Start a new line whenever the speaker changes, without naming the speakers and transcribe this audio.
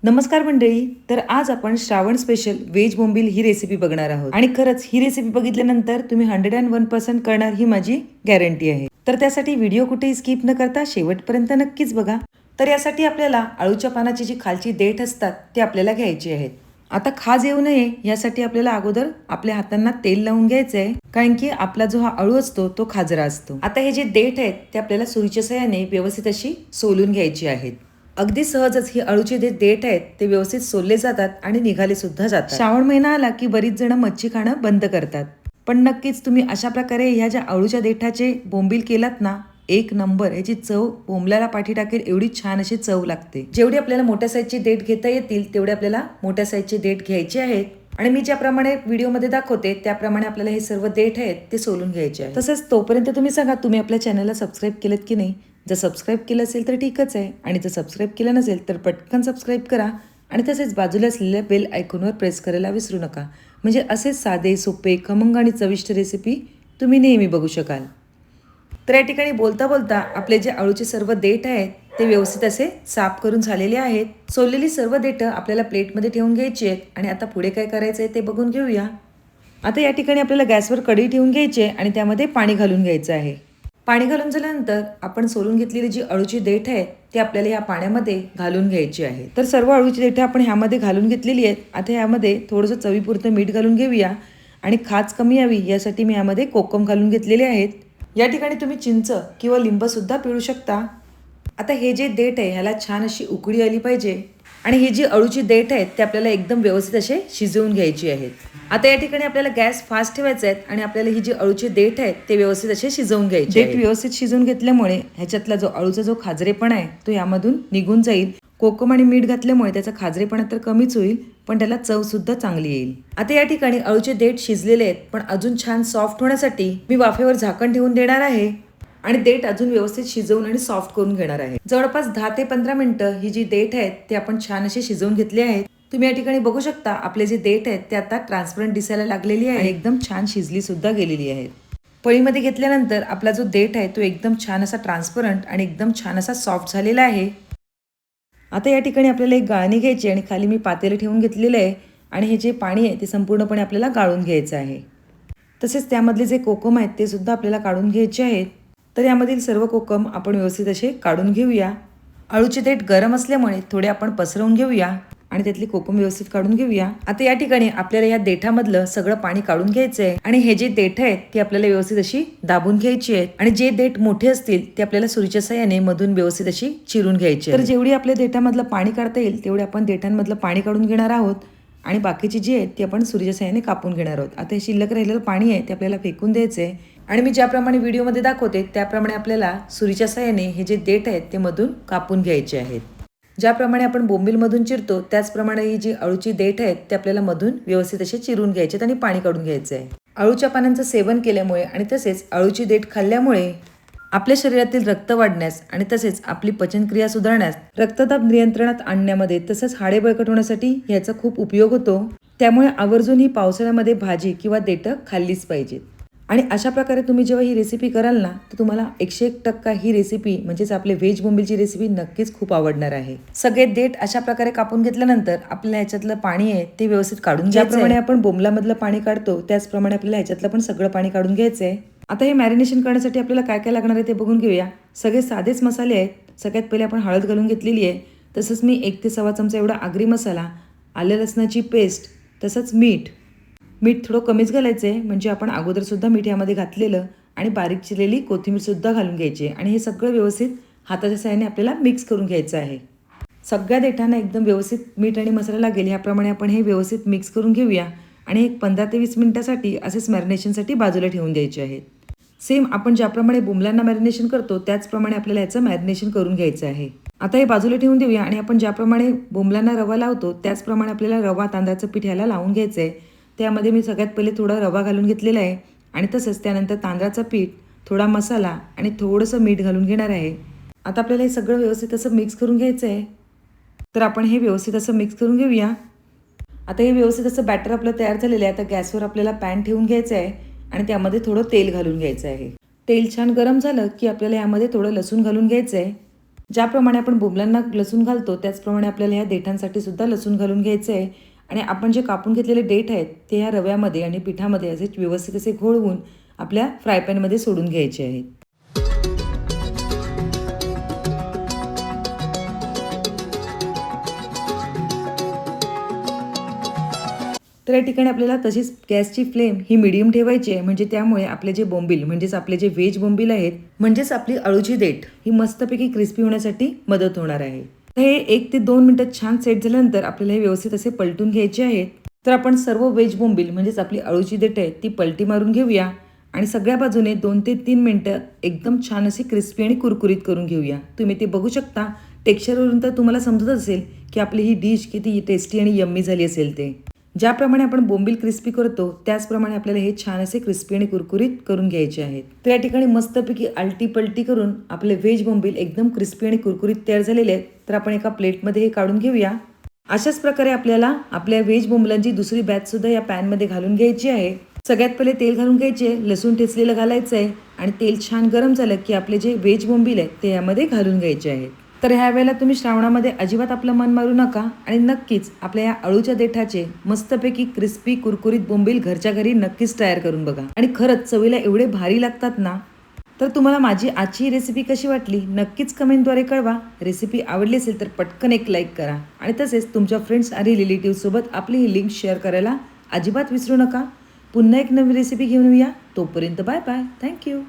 नमस्कार मंडळी. तर आज आपण श्रावण स्पेशल व्हेज बोंबील ही रेसिपी बघणार आहोत आणि खरंच ही रेसिपी बघितल्यानंतर तुम्ही 101% करणार ही माझी गॅरंटी आहे. तर त्यासाठी व्हिडिओ कुठेही स्किप न करता शेवटपर्यंत नक्कीच बघा. तर यासाठी आपल्याला अळूच्या पानाची जी खालची देठ असतात ते आपल्याला घ्यायची आहेत. आता खाज येऊ नये यासाठी आपल्याला अगोदर आपल्या हातांना तेल लावून घ्यायचं आहे, कारण की आपला जो हा अळू असतो तो खाजरा असतो. आता हे जे देठ आहेत ते आपल्याला सुरीच्या सहाय्याने व्यवस्थित अशी सोलून घ्यायची आहेत. अगदी सहजच ही अळूचे जे देठ आहेत ते व्यवस्थित सोलले जातात आणि निघाले सुद्धा जातात. श्रावण महिना आला की बरीच जण मच्छी खाणं बंद करतात, पण नक्कीच तुम्ही अशा प्रकारे ह्या ज्या अळूच्या देठाचे बोंबील केलात ना, एक नंबर. याची चव बोंबल्याला पाठी टाकेल एवढी छान अशी चव लागते. जेवढी आपल्याला मोठ्या साईजची देठ घेता येतील तेवढे आपल्याला मोठ्या साईजचे देठ घ्यायचे आहेत आणि मी ज्याप्रमाणे व्हिडिओमध्ये दाखवते त्याप्रमाणे आपल्याला हे सर्व देठ आहेत ते सोलून घ्यायचे आहे. तसंच तोपर्यंत तुम्ही सांगा, तुम्ही आपल्या चॅनलला सबस्क्राईब केलं की नाही? जर सबस्क्राईब केलं असेल तर ठीकच आहे, आणि जर सबस्क्राईब केलं नसेल तर पटकन सबस्क्राईब करा आणि तसेच बाजूला असलेल्या बेल आयकॉनवर प्रेस करायला विसरू नका, म्हणजे असेच साधे सोपे खमंग आणि चविष्ट रेसिपी तुम्ही नेहमी बघू शकाल. तर या ठिकाणी बोलता बोलता आपले जे अळूचे सर्व देठ आहेत ते व्यवस्थित असे साफ करून झालेले आहेत. सोललेली सर्व देठ आपल्याला प्लेटमध्ये ठेवून घ्यायची आहेत आणि आता पुढे काय करायचं आहे ते बघून घेऊया. आता या ठिकाणी आपल्याला गॅसवर कढई ठेवून घ्यायची आहे आणि त्यामध्ये पाणी घालून घ्यायचं आहे. पाणी घालून झाल्यानंतर आपण सोलून घेतलेली जी अळूची देठ आहेत ती आपल्याला या पाण्यामध्ये घालून घ्यायची आहे. तर सर्व अळूची देठ आपण ह्यामध्ये घालून घेतलेली आहेत. आता यामध्ये थोडंसं चवीपुरतं मीठ घालून घेऊया आणि खाज कमी यावी यासाठी मी यामध्ये कोकम घालून घेतलेले आहेत. या ठिकाणी तुम्ही चिंच किंवा लिंब सुद्धा पिळू शकता. आता हे जे देठ आहे ह्याला छान अशी उकळी आली पाहिजे आणि ही जी अळूची देठ आहेत ते आपल्याला एकदम व्यवस्थित असे शिजवून घ्यायची आहेत. आता या ठिकाणी आपल्याला गॅस फास्ट ठेवायचा आहे आणि आपल्याला ही जी अळूची देठ आहेत ते व्यवस्थित असे शिजवून घ्यायचे. देठ व्यवस्थित शिजवून घेतल्यामुळे ह्याच्यातला जो अळूचा जो खाजरेपणा आहे तो यामधून निघून जाईल. कोकम आणि मीठ घातल्यामुळे त्याचा खाजरेपणा तर कमीच होईल, पण त्याला चव सुद्धा चांगली येईल. आता या ठिकाणी अळूचे देठ शिजलेले आहेत, पण अजून छान सॉफ्ट होण्यासाठी मी वाफेवर झाकण ठेवून देणार आहे आणि देठ अजून व्यवस्थित शिजवून आणि सॉफ्ट करून घेणार आहे. जवळपास 10 ते 15 मिनिटं ही जी देठ आहेत ते आपण छान असे शिजवून घेतले आहेत. तुम्ही या ठिकाणी बघू शकता आपले जे देठ आहेत ते आता ट्रान्सपरंट दिसायला लागलेली आहे आणि एकदम छान शिजली सुद्धा गेलेली आहेत. पळीमध्ये घेतल्यानंतर आपला जो देठ आहे तो एकदम छान असा ट्रान्सपरंट आणि एकदम छान असा सॉफ्ट झालेला आहे. आता या ठिकाणी आपल्याला एक गाळणी घ्यायची आणि खाली मी पातेलं ठेवून घेतलेलं आहे आणि हे जे पाणी आहे ते संपूर्णपणे आपल्याला गाळून घ्यायचं आहे. तसेच त्यामधले जे कोकम आहेत ते सुद्धा आपल्याला काढून घ्यायचे आहेत. तर यामधील सर्व कोकम आपण व्यवस्थित असे काढून घेऊया. अळूचे देठ गरम असल्यामुळे थोडे आपण पसरवून घेऊया आणि त्यातली कोकम व्यवस्थित काढून घेऊया. आता या ठिकाणी आपल्याला या देठामधलं सगळं पाणी काढून घ्यायचं आहे आणि हे जे देठ आहेत ती आपल्याला व्यवस्थित अशी दाबून घ्यायची आहेत आणि जे देठ मोठे असतील ते आपल्याला सुरीच्या साहाय्याने मधून व्यवस्थित अशी चिरून घ्यायची. तर जेवढी आपल्या देठामधलं पाणी काढता येईल तेवढे आपण देठांमधलं पाणी काढून घेणार आहोत आणि बाकीची जी आहेत ती आपण सुरीच्या साहाय्याने कापून घेणार आहोत. आता हे शिल्लक राहिलेलं पाणी आहे ते आपल्याला फेकून द्यायचं आहे आणि मी ज्याप्रमाणे व्हिडिओमध्ये दाखवते त्याप्रमाणे आपल्याला सुरीच्या साहाय्याने हे जे देठ आहेत ते मधून कापून घ्यायचे आहेत. ज्याप्रमाणे आपण बोंबीलमधून चिरतो त्याचप्रमाणे ही जी अळूची देठ आहेत ते आपल्याला मधून व्यवस्थित असे चिरून घ्यायचे आणि पाणी काढून घ्यायचं आहे. अळूच्या पानांचं सेवन केल्यामुळे आणि तसेच अळूची देठ खाल्ल्यामुळे आपल्या शरीरातील रक्त वाढण्यास आणि तसेच आपली पचनक्रिया सुधारण्यास, रक्तदाब नियंत्रणात आणण्यामध्ये तसंच हाडे बळकट होण्यासाठी ह्याचा खूप उपयोग होतो. त्यामुळे आवर्जून ही पावसाळ्यामध्ये भाजी किंवा देठं खाल्लीच पाहिजेत. आणि अशा प्रकारे तुम्ही जेव्हा ही रेसिपी कराल ना तर तुम्हाला 101% ही रेसिपी म्हणजेच आपले व्हेज बोंबीलची रेसिपी नक्कीच खूप आवडणार आहे. सगळे देठ अशा प्रकारे कापून घेतल्यानंतर आपल्याला ह्याच्यातलं पाणी आहे ते व्यवस्थित काढून ज्याप्रमाणे आपण बोंबलामधलं पाणी काढतो त्याचप्रमाणे आपल्याला ह्याच्यातलं पण सगळं पाणी काढून घ्यायचं आहे. आता हे मॅरिनेशन करण्यासाठी आपल्याला काय काय लागणार आहे ते बघून घेऊया. सगळे साधेच मसाले आहेत. सगळ्यात पहिले आपण हळद घालून घेतलेली आहे. तसंच मी 1 ते 1.25 चमचा एवढा आगरी मसाला, आलं लसणाची पेस्ट, तसंच मीठ थोडं कमीच घालायचं आहे, म्हणजे आपण अगोदर सुद्धा मीठ यामध्ये घातलेलं, आणि बारीक चिरलेली कोथिंबीर सुद्धा घालून घ्यायची आणि हे सगळं व्यवस्थित हाताच्या साहाय्याने आपल्याला मिक्स करून घ्यायचं आहे. सगळ्या देठांना एकदम व्यवस्थित मीठ आणि मसाला लागेल ह्याप्रमाणे आपण हे व्यवस्थित मिक्स करून घेऊया आणि एक 15 ते 20 मिनिटासाठी असेच मॅरिनेशनसाठी बाजूला ठेवून द्यायचे आहेत. सेम आपण ज्याप्रमाणे बोंबलांना मॅरिनेशन करतो त्याचप्रमाणे आपल्याला याचं मॅरिनेशन करून घ्यायचं आहे. आता हे बाजूला ठेवून देऊया आणि आपण ज्याप्रमाणे बोंबलांना रवा लावतो त्याचप्रमाणे आपल्याला रवा तांदळाचं पीठ ह्याला लावून घ्यायचं आहे. त्यामध्ये मी सगळ्यात पहिले थोडा रवा घालून घेतलेला आहे आणि तसंच त्यानंतर तांदळाचं पीठ, थोडा मसाला आणि थोडंसं मीठ घालून घेणार आहे. आता आपल्याला हे सगळं व्यवस्थित असं मिक्स करून घ्यायचं आहे. तर आपण हे व्यवस्थित असं मिक्स करून घेऊया. आता हे व्यवस्थित असं बॅटर आपलं तयार झालेलं आहे. आता गॅसवर आपल्याला पॅन ठेवून घ्यायचं आहे आणि त्यामध्ये थोडं तेल घालून घ्यायचं आहे. तेल छान गरम झालं की आपल्याला यामध्ये थोडं लसूण घालून घ्यायचं आहे ज्याप्रमाणे आपण बोंबलांना लसूण घालतो त्याचप्रमाणे आपल्याला ह्या देठांसाठी सुद्धा लसूण घालून घ्यायचं आहे. आणि आपण जे कापून घेतलेले देठ आहेत ते ह्या रव्यामध्ये आणि पिठामध्ये असे व्यवस्थित असे घोळवून आपल्या फ्राय पॅनमध्ये सोडून घ्यायचे आहेत. तर या ठिकाणी आपल्याला तशीच गॅसची फ्लेम ही मीडियम ठेवायची आहे, म्हणजे त्यामुळे आपले जे बोंबील म्हणजेच आपले जे व्हेज बोंबील आहेत म्हणजेच आपली अळूची देठ ही मस्तपैकी क्रिस्पी होण्यासाठी मदत होणार आहे. हे 1 ते 2 मिनिटं छान सेट झाल्यानंतर आपल्याला हे व्यवस्थित असे पलटून घ्यायचे आहेत. तर आपण सर्व व्हेज बोंबील म्हणजेच आपली अळूची देठ आहे ती पलटी मारून घेऊया आणि सगळ्या बाजूने 2 ते 3 मिनिटं एकदम छान अशी क्रिस्पी आणि कुरकुरीत करून घेऊया. तुम्ही ते बघू शकता. टेक्स्चरवरून तर तुम्हाला समजत असेल की आपली ही डिश किती टेस्टी आणि यम्मी झाली असेल ते. ज्याप्रमाणे आपण बोंबील क्रिस्पी करतो त्याचप्रमाणे आपल्याला हे छान असे क्रिस्पी आणि कुरकुरीत करून घ्यायचे आहेत. तर या ठिकाणी मस्तपैकी आलटी पलटी करून आपले व्हेज बोंबील एकदम क्रिस्पी आणि कुरकुरीत तयार झालेले आहेत. तर आपण एका प्लेटमध्ये हे काढून घेऊया. अशाच प्रकारे आपल्याला आपल्या व्हेज बोंबलांची दुसरी बॅच सुद्धा या पॅनमध्ये घालून घ्यायची आहे. सगळ्यात पहिले तेल घालून घ्यायचे, लसूण ठेचलेलं घालायचं आहे आणि तेल छान गरम झालं की आपले जे व्हेज बोंबील आहेत ते यामध्ये घालून घ्यायचे आहेत. तर ह्या वेळेला तुम्ही श्रावणामध्ये अजिबात आपलं मन मारू नका आणि नक्कीच आपल्या या अळूच्या देठाचे मस्तपैकी क्रिस्पी कुरकुरीत बोंबील घरच्या घरी नक्कीच तयार करून बघा. आणि खरंच चवीला एवढे भारी लागतात ना. तर तुम्हाला माझी आजची रेसिपी कशी वाटली नक्कीच कमेंटद्वारे कळवा. रेसिपी आवडली असेल तर पटकन एक लाईक करा आणि तसेच तुमच्या फ्रेंड्स आणि रिलेटिव्हसोबत आपली ही लिंक शेअर करायला अजिबात विसरू नका. पुन्हा एक नवी रेसिपी घेऊन येऊया. तोपर्यंत बाय बाय. थँक्यू.